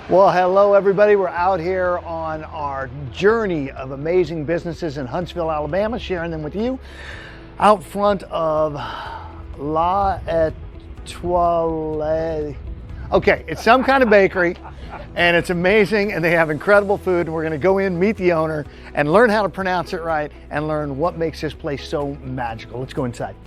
Well, hello everybody. We're out here on our journey of amazing businesses in Huntsville, Alabama, sharing them with you out front of L'Etoile. Okay, it's some kind of bakery and it's amazing and they have incredible food, and we're going to go in, meet the owner and learn how to pronounce it right and learn what makes this place so magical. Let's go inside.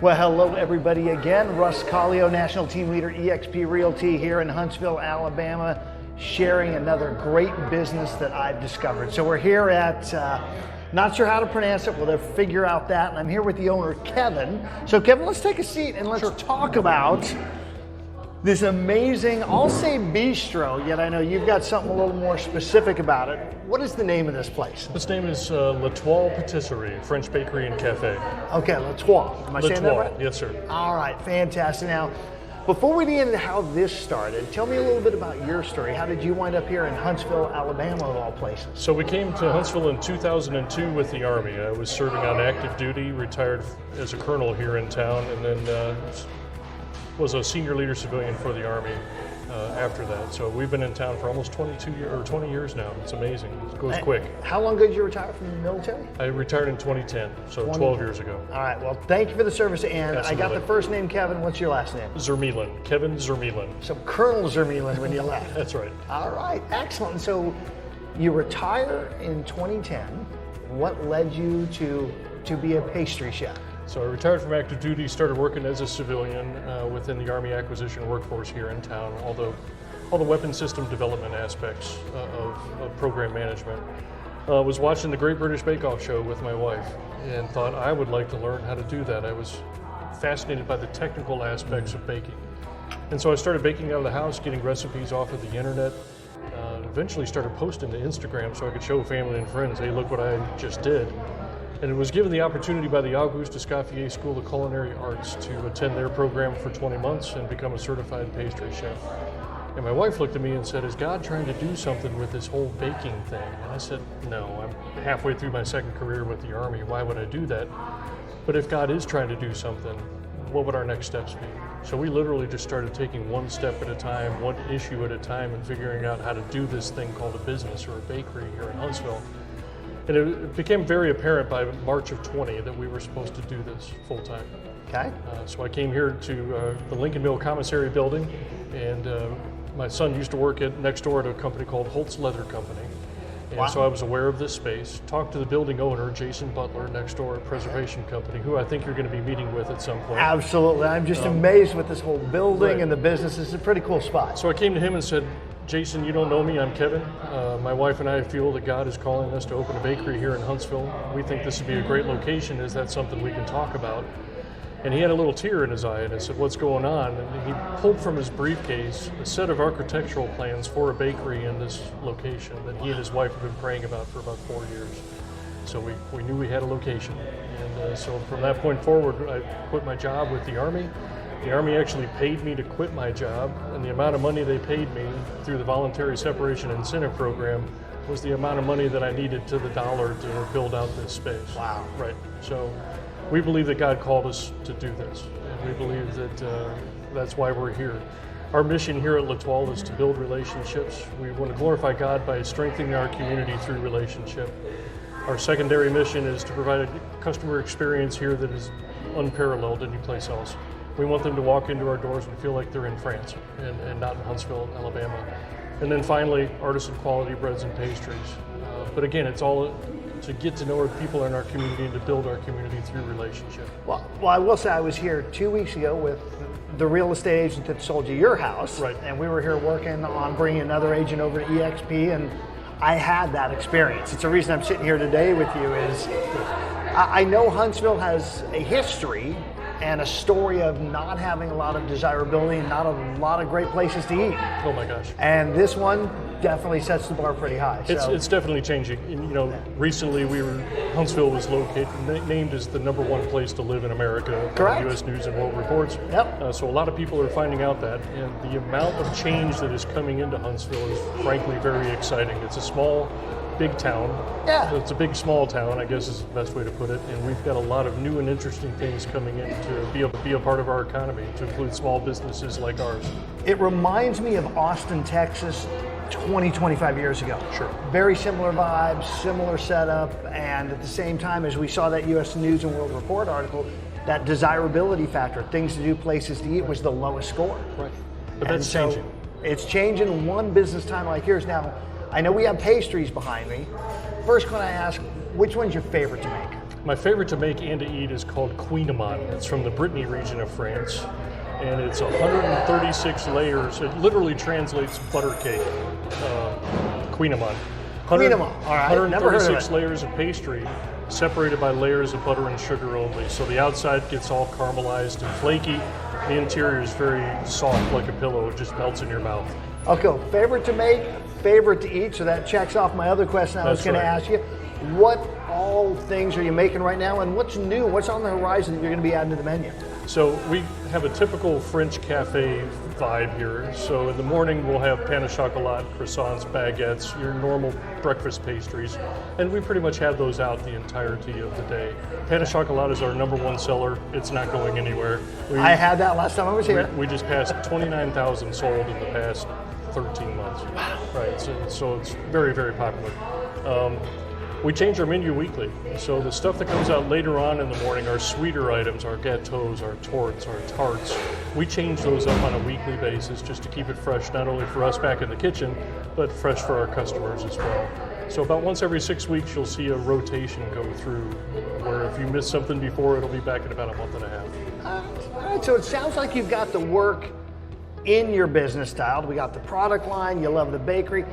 Well, hello everybody again. Russ Collio, National Team Leader, eXp Realty here in Huntsville, Alabama, sharing another great business that I've discovered. So we're here at, not sure how to pronounce it, we'll figure out that. And I'm here with the owner, Kevin. So Kevin, let's take a seat and let's talk about this amazing, I'll say bistro, yet I know you've got something a little more specific about it. What is the name of this place? This name is L'Etoile Patisserie, French bakery and cafe. Okay, L'Etoile. Am I saying that right? Yes, sir. All right, fantastic. Now, before we get into how this started, tell me a little bit about your story. How did you wind up here in Huntsville, Alabama, of all places? So we came to Huntsville in 2002 with the Army. I was serving on active duty, retired as a colonel here in town, and then was a senior leader civilian for the Army after that. So we've been in town for almost 20 years now. It's amazing. It goes quick. How long ago did you retire from the military? I retired in 2010, so 12 years ago. All right, well, thank you for the service. And Absolutely. I got the first name, Kevin. What's your last name? Zermelen, Kevin Zermelen. So Colonel Zermelen when you left. That's right. All right, excellent. So you retire in 2010. What led you to be a pastry chef? So I retired from active duty, started working as a civilian within the Army acquisition workforce here in town, all the weapon system development aspects of program management. Was watching the Great British Bake Off show with my wife and thought I would like to learn how to do that. I was fascinated by the technical aspects of baking. And so I started baking out of the house, getting recipes off of the internet, eventually started posting to Instagram so I could show family and friends, hey, look what I just did. And it was given the opportunity by the Auguste Escoffier School of Culinary Arts to attend their program for 20 months and become a certified pastry chef. And my wife looked at me and said, is God trying to do something with this whole baking thing? And I said, no, I'm halfway through my second career with the Army. Why would I do that? But if God is trying to do something, what would our next steps be? So we literally just started taking one step at a time, one issue at a time, and figuring out how to do this thing called a business or a bakery here in Huntsville. And it became very apparent by March of 20 that we were supposed to do this full time. Okay. So I came here to the Lincoln Mill Commissary building, and my son used to work next door at a company called Holt's Leather Company. And so I was aware of this space, talked to the building owner, Jason Butler, next door at Preservation Company, who I think you're going to be meeting with at some point. Absolutely. I'm just amazed with this whole building and the business. It's a pretty cool spot. So I came to him and said, Jason, you don't know me, I'm Kevin. My wife and I feel that God is calling us to open a bakery here in Huntsville. We think this would be a great location. Is that something we can talk about? And he had a little tear in his eye, and I said, what's going on? And he pulled from his briefcase a set of architectural plans for a bakery in this location that he and his wife have been praying about for about 4 years. So we knew we had a location. And so from that point forward, I quit my job with the Army. The Army actually paid me to quit my job, and the amount of money they paid me through the Voluntary Separation Incentive Program was the amount of money that I needed to the dollar to build out this space. Wow. Right. So we believe that God called us to do this, and we believe that that's why we're here. Our mission here at L'Etoile is to build relationships. We want to glorify God by strengthening our community through relationship. Our secondary mission is to provide a customer experience here that is unparalleled anyplace else. We want them to walk into our doors and feel like they're in France and not in Huntsville, Alabama. And then finally, artisan quality breads and pastries. But again, it's all to get to know our people in our community and to build our community through relationship. Well, I will say I was here 2 weeks ago with the real estate agent that sold you your house. Right. And we were here working on bringing another agent over to eXp, and I had that experience. It's the reason I'm sitting here today with you is I know Huntsville has a history and a story of not having a lot of desirability and not a lot of great places to eat. Oh my gosh. And this one definitely sets the bar pretty high. It's definitely changing. And, recently Huntsville was named as the #1 place to live in America. Correct. U.S. News and World Reports. Yep. So a lot of people are finding out that, and the amount of change that is coming into Huntsville is frankly very exciting. It's a small, big town. Yeah. It's a big, small town, I guess is the best way to put it. And we've got a lot of new and interesting things coming in to be a part of our economy, to include small businesses like ours. It reminds me of Austin, Texas, 20, 25 years ago. Sure. Very similar vibes, similar setup, and at the same time, as we saw that U.S. News and World Report article, that desirability factor, things to do, places to eat, was the lowest score. Right. But that's changing. It's changing one business time like yours. Now, I know we have pastries behind me. First, when I ask, which one's your favorite to make? My favorite to make and to eat is called cuisines. It's from the Brittany region of France, and it's 136 layers. It literally translates butter cake. Cuisines. Cuisines, all right. Never heard of 136 it. layers of pastry, separated by layers of butter and sugar only. So the outside gets all caramelized and flaky. The interior is very soft, like a pillow. It just melts in your mouth. Okay, favorite to make, favorite to eat. So that checks off my other question I was going to ask you. What all things are you making right now, and what's new? What's on the horizon that you're going to be adding to the menu? So we have a typical French cafe vibe here. So in the morning we'll have pain au chocolat, croissants, baguettes, your normal breakfast pastries, and we pretty much have those out the entirety of the day. Pain au chocolat is our #1 seller. It's not going anywhere. I had that last time I was here. We just passed 29,000 sold in the past 13 months. Wow. Right, so it's very, very popular. We change our menu weekly. So the stuff that comes out later on in the morning, our sweeter items, our gâteaux, our torts, our tarts, we change those up on a weekly basis just to keep it fresh, not only for us back in the kitchen, but fresh for our customers as well. So about once every 6 weeks, you'll see a rotation go through, where if you miss something before, it'll be back in about a month and a half. All right, so it sounds like you've got the work in your business style. We got the product line, you love the bakery.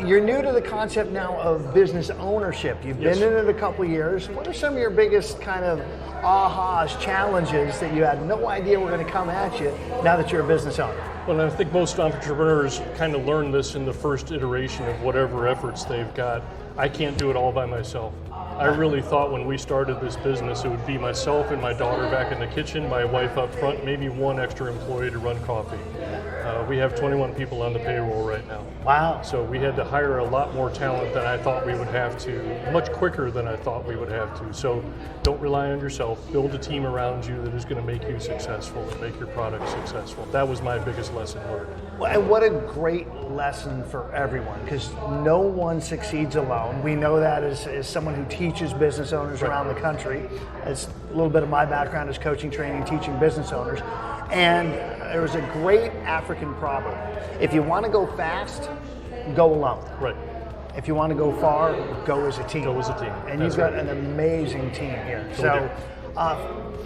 You're new to the concept now of business ownership. You've been in it a couple of years. What are some of your biggest kind of ahas, challenges that you had no idea were going to come at you now that you're a business owner? Well, I think most entrepreneurs kind of learn this in the first iteration of whatever efforts they've got. I can't do it all by myself. I really thought when we started this business, it would be myself and my daughter back in the kitchen, my wife up front, maybe one extra employee to run coffee. We have 21 people on the payroll right now. Wow. So we had to hire a lot more talent than I thought we would have to, much quicker than I thought we would have to. So don't rely on yourself. Build a team around you that is going to make you successful and make your product successful. That was my biggest lesson learned. And what a great lesson for everyone, because no one succeeds alone. We know that as someone who teaches business owners around the country. It's a little bit of my background is coaching, training, teaching business owners. And there was a great African proverb. If you want to go fast, go alone. Right. If you want to go far, go as a team. Go as a team. And That's you've got right. an amazing team here. So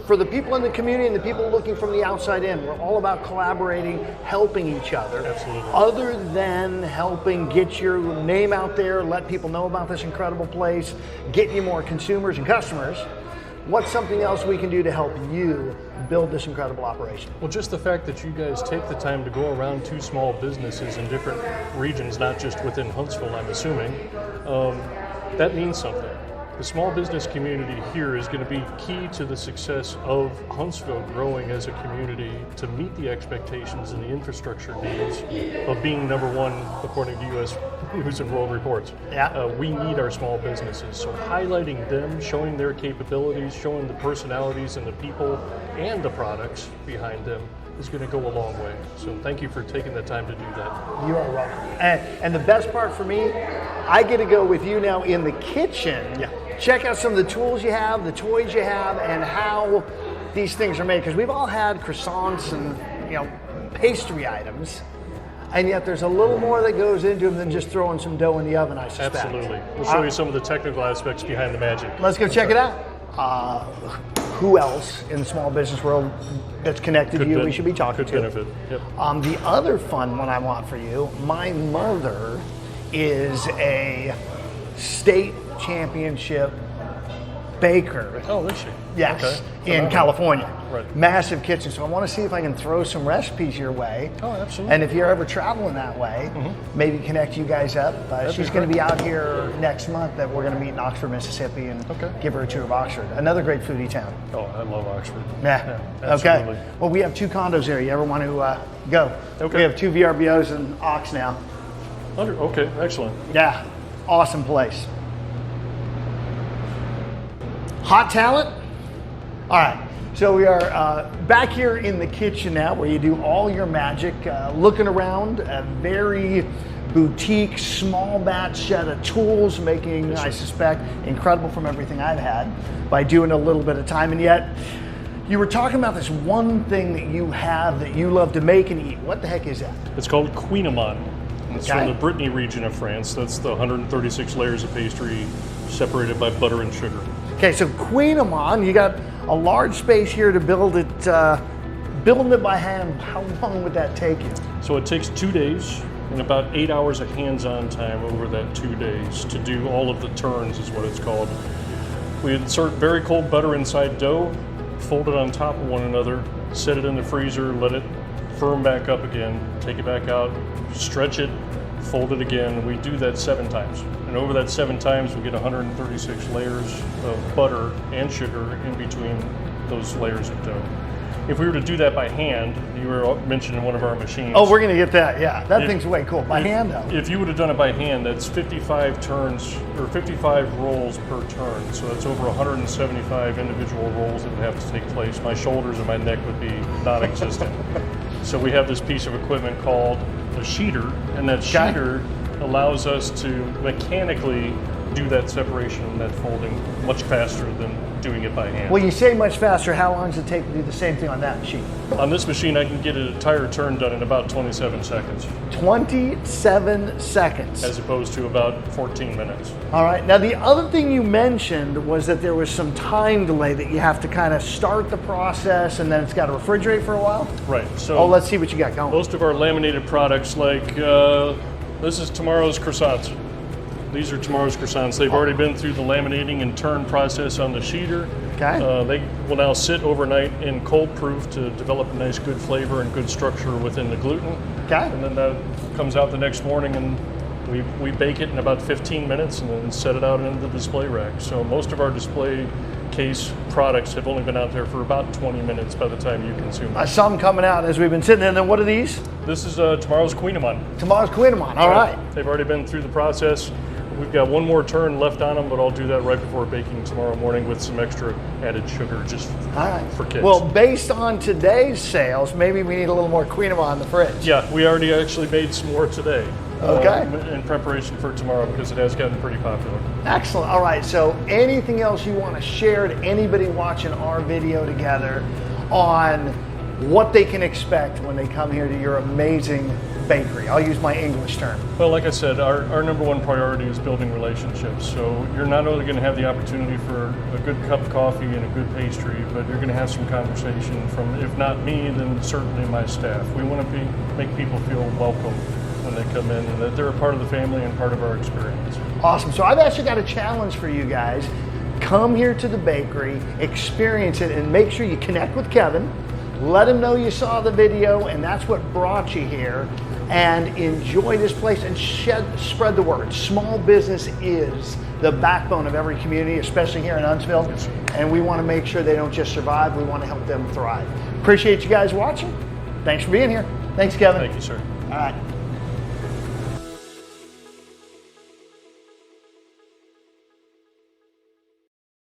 For the people in the community and the people looking from the outside in, we're all about collaborating, helping each other. Absolutely. Other than helping get your name out there, let people know about this incredible place, get you more consumers and customers, what's something else we can do to help you build this incredible operation? Well, just the fact that you guys take the time to go around two small businesses in different regions, not just within Huntsville, I'm assuming, that means something. The small business community here is going to be key to the success of Huntsville growing as a community to meet the expectations and the infrastructure needs of being #1 according to U.S. News and World Reports. Yeah. We need our small businesses, so highlighting them, showing their capabilities, showing the personalities and the people and the products behind them is going to go a long way. So thank you for taking the time to do that. You are welcome. And the best part for me, I get to go with you now in the kitchen. Yeah. Check out some of the tools you have, the toys you have, and how these things are made. Because we've all had croissants and pastry items, and yet there's a little more that goes into them than just throwing some dough in the oven, I suspect. Absolutely. We'll show you some of the technical aspects behind the magic. Let's go check it out. Who else in the small business world that's connected to you we should be talking to? Could benefit. Yep. The other fun one I want for you, my mother is a state championship baker. Oh, is she? Yes, Okay. in California. Right. Massive kitchen. So I want to see if I can throw some recipes your way. Oh, absolutely. And if you're ever traveling that way, maybe connect you guys up. She's going to be out here next month that we're going to meet in Oxford, Mississippi, and give her a tour of Oxford. Another great foodie town. Oh, I love Oxford. Yeah. Absolutely. Okay. Well, we have 2 condos here. You ever want to go? Okay. We have 2 VRBOs in Ox now. Okay, excellent. Yeah. Awesome place. Hot talent? All right. So we are back here in the kitchen now where you do all your magic. Looking around, a very boutique, small batch set of tools, making, I suspect, incredible from everything I've had by doing a little bit of time. And yet, you were talking about this one thing that you have that you love to make and eat. What the heck is that? It's called cuisines. It's from the Brittany region of France. That's the 136 layers of pastry separated by butter and sugar. Okay, so cuisines, you got a large space here to build it. Building it by hand, how long would that take you? So it takes 2 days and about 8 hours of hands-on time over that 2 days to do all of the turns is what it's called. We insert very cold butter inside dough, fold it on top of one another, set it in the freezer, let it firm back up again, take it back out, stretch it, fold it again. We do that 7 times. And over that 7 times, we get 136 layers of butter and sugar in between those layers of dough. If we were to do that by hand, you were mentioning one of our machines. Oh, we're gonna get that, yeah. That thing's way cool. By hand though. If you would have done it by hand, that's 55 turns, or 55 rolls per turn. So that's over 175 individual rolls that would have to take place. My shoulders and my neck would be non-existent. So we have this piece of equipment called a sheeter, and that sheeter allows us to mechanically do that separation and that folding much faster than doing it by hand. Well, you say much faster. How long does it take to do the same thing on that machine? On this machine, I can get an entire turn done in about 27 seconds. 27 seconds. As opposed to about 14 minutes. All right. Now, the other thing you mentioned was that there was some time delay that you have to kind of start the process and then it's got to refrigerate for a while? Right. So let's see what you got going. Most of our laminated products, like this is tomorrow's croissants. These are tomorrow's croissants. They've already been through the laminating and turn process on the sheeter. Okay. They will now sit overnight in cold proof to develop a nice good flavor and good structure within the gluten. Okay. And then that comes out the next morning and we bake it in about 15 minutes and then set it out into the display rack. So most of our display case products have only been out there for about 20 minutes by the time you consume them. I saw them coming out as we've been sitting in. And what are these? This is tomorrow's cuisines. Tomorrow's cuisines. All right. They've already been through the process. We've got one more turn left on them, but I'll do that right before baking tomorrow morning with some extra added sugar just for kids. Well, based on today's sales, maybe we need a little more cuisines in the fridge. Yeah, we already actually made some more today. Okay. In preparation for tomorrow because it has gotten pretty popular. Excellent. All right. So anything else you want to share to anybody watching our video together on what they can expect when they come here to your amazing bakery? I'll use my English term. Well, like I said, our number one priority is building relationships. So you're not only going to have the opportunity for a good cup of coffee and a good pastry, but you're going to have some conversation from, if not me, then certainly my staff. We want to make people feel welcome when they come in and that they're a part of the family and part of our experience. Awesome. So I've actually got a challenge for you guys. Come here to the bakery, experience it, and make sure you connect with Kevin. Let him know you saw the video and that's what brought you here. And enjoy this place and spread the word. Small business is the backbone of every community, especially here in Huntsville. Yes. And we want to make sure they don't just survive, we want to help them thrive. Appreciate you guys watching. Thanks for being here. Thanks, Kevin. Thank you, sir. All right.